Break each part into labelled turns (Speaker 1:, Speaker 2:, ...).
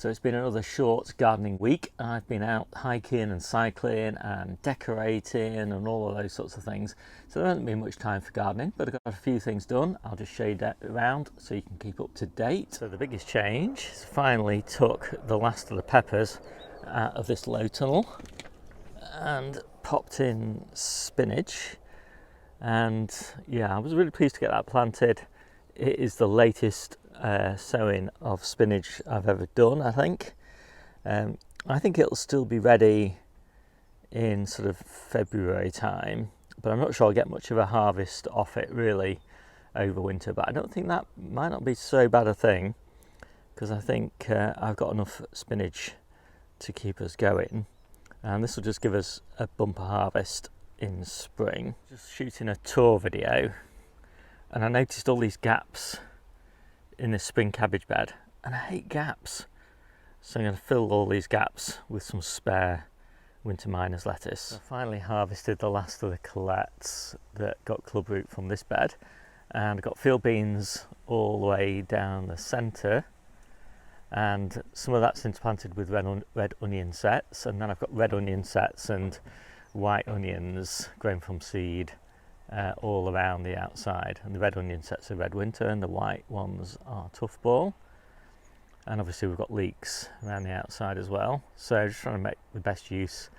Speaker 1: So it's been another short gardening week. I've been out hiking and cycling and decorating and all of those sorts of things. So there hasn't been much time for gardening, but I've got a few things done. I'll just show you that around so you can keep up to date. So the biggest change is finally took the last of the peppers out of this low tunnel and popped in spinach. And yeah, I was really pleased to get that planted. It is the latest sowing of spinach I've ever done, I think. I think it'll still be ready in sort of February time, but I'm not sure I'll get much of a harvest off it really over winter. But I don't think that might not be so bad a thing, because I think I've got enough spinach to keep us going, and this will just give us a bumper harvest in spring. Just shooting a tour video, and I noticed all these gaps in this spring cabbage bed, and I hate gaps, so I'm going to fill all these gaps with some spare winter miners lettuce. So I finally harvested the last of the colettes that got clubroot from this bed, and I got field beans all the way down the centre, and some of that's interplanted with red onion sets, and then I've got red onion sets and white onions grown from seed all around the outside. And the red onion sets are red winter and the white ones are tough ball, and obviously we've got leeks around the outside as well. So just trying to make the best use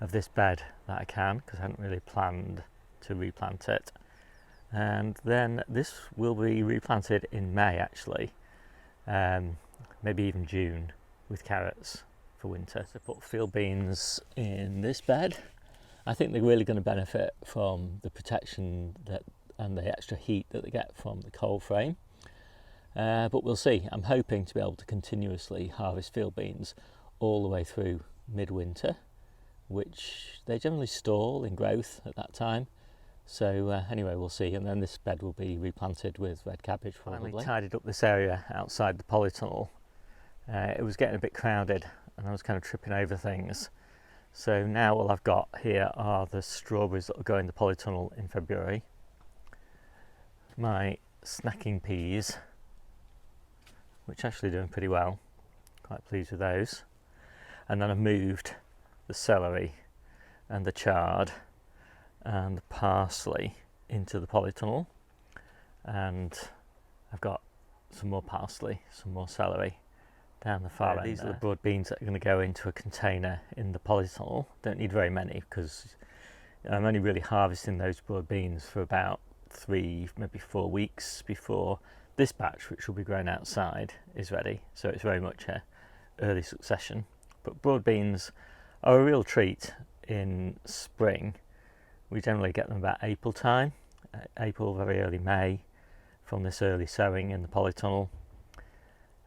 Speaker 1: of this bed that I can, because I hadn't really planned to replant it. And then this will be replanted in May actually, maybe even June, with carrots for winter. So I put field beans in this bed. I think they're really going to benefit from the protection and the extra heat that they get from the cold frame. But we'll see. I'm hoping to be able to continuously harvest field beans all the way through midwinter, which they generally stall in growth at that time. So anyway, we'll see. And then this bed will be replanted with red cabbage probably. Finally tidied up this area outside the polytunnel. It was getting a bit crowded and I was kind of tripping over things. So now all I've got here are the strawberries that will go in the polytunnel in February, my snacking peas, which are actually doing pretty well, quite pleased with those, and then I've moved the celery and the chard and the parsley into the polytunnel, and I've got some more parsley, some more celery down the far end. These are the broad beans that are going to go into a container in the polytunnel. Don't need very many, because I'm only really harvesting those broad beans for about 3, maybe 4 weeks before this batch, which will be grown outside, is ready. So it's very much a early succession. But broad beans are a real treat in spring. We generally get them about April time, April, very early May, from this early sowing in the polytunnel.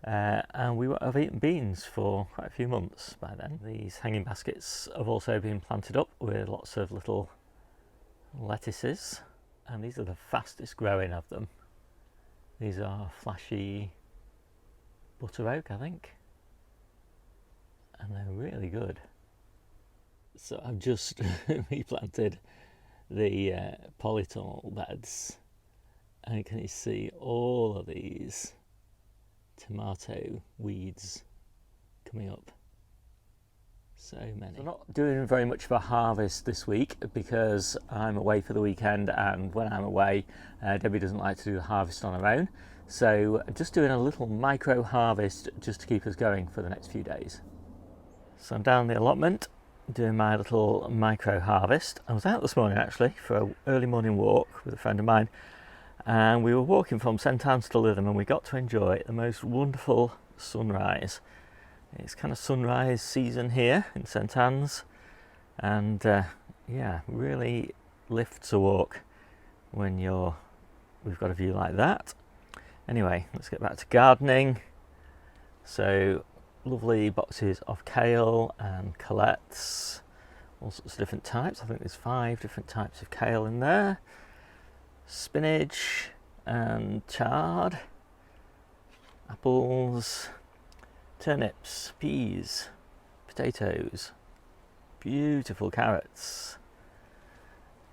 Speaker 1: And I've eaten beans for quite a few months by then. These hanging baskets have also been planted up with lots of little lettuces, and these are the fastest growing of them. These are flashy butter oak, I think, and they're really good. So I've just replanted the polytunnel beds, and can you see all of these tomato weeds coming up? So many. I'm not doing very much of a harvest this week because I'm away for the weekend, and when I'm away Debbie doesn't like to do the harvest on her own, so just doing a little micro harvest just to keep us going for the next few days. So I'm down the allotment doing my little micro harvest. I was out this morning actually for an early morning walk with a friend of mine, and we were walking from St Anne's to Lytham, and we got to enjoy the most wonderful sunrise. It's kind of sunrise season here in St Anne's, and yeah, really lifts a walk when we've got a view like that. Anyway, let's get back to gardening. So lovely boxes of kale and colettes, all sorts of different types. I think there's 5 different types of kale in there. Spinach and chard, apples, turnips, peas, potatoes, beautiful carrots,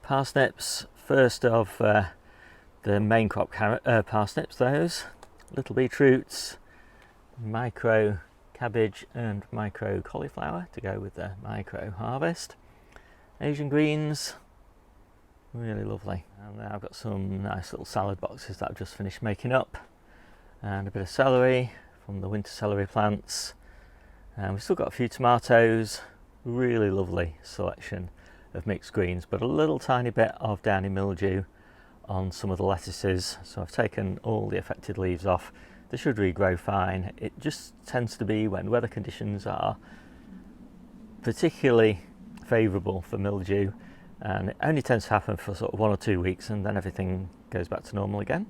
Speaker 1: parsnips, first of the main crop parsnips, those, little beetroots, micro cabbage and micro cauliflower to go with the micro harvest. Asian greens, really lovely. And then I've got some nice little salad boxes that I've just finished making up, and a bit of celery from the winter celery plants, and we've still got a few tomatoes. Really lovely selection of mixed greens, but a little tiny bit of downy mildew on some of the lettuces, so I've taken all the affected leaves off. They should regrow fine. It just tends to be when weather conditions are particularly favourable for mildew, and it only tends to happen for sort of 1 or 2 weeks, and then everything goes back to normal again.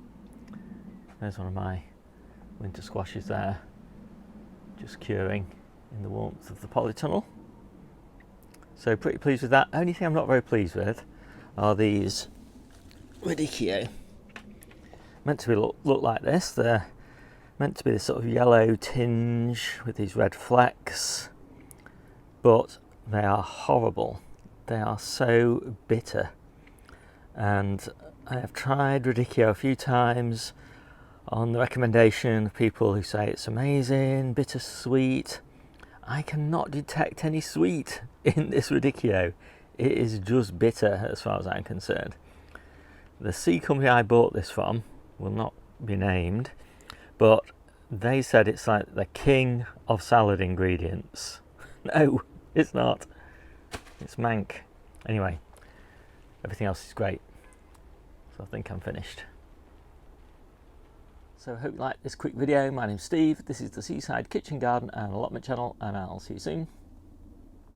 Speaker 1: There's one of my winter squashes there, just curing in the warmth of the polytunnel. So pretty pleased with that. Only thing I'm not very pleased with are these radicchio. Meant to be look like this. They're meant to be this sort of yellow tinge with these red flecks, but they are horrible. They are so bitter, and I have tried radicchio a few times on the recommendation of people who say it's amazing, bittersweet. I cannot detect any sweet in this radicchio. It is just bitter as far as I'm concerned. The seed company I bought this from will not be named, but they said it's like the king of salad ingredients. No, it's not. It's mank. Anyway, everything else is great. So I think I'm finished. So I hope you liked this quick video. My name's Steve. This is the Seaside Kitchen Garden and Allotment channel, and I'll see you soon.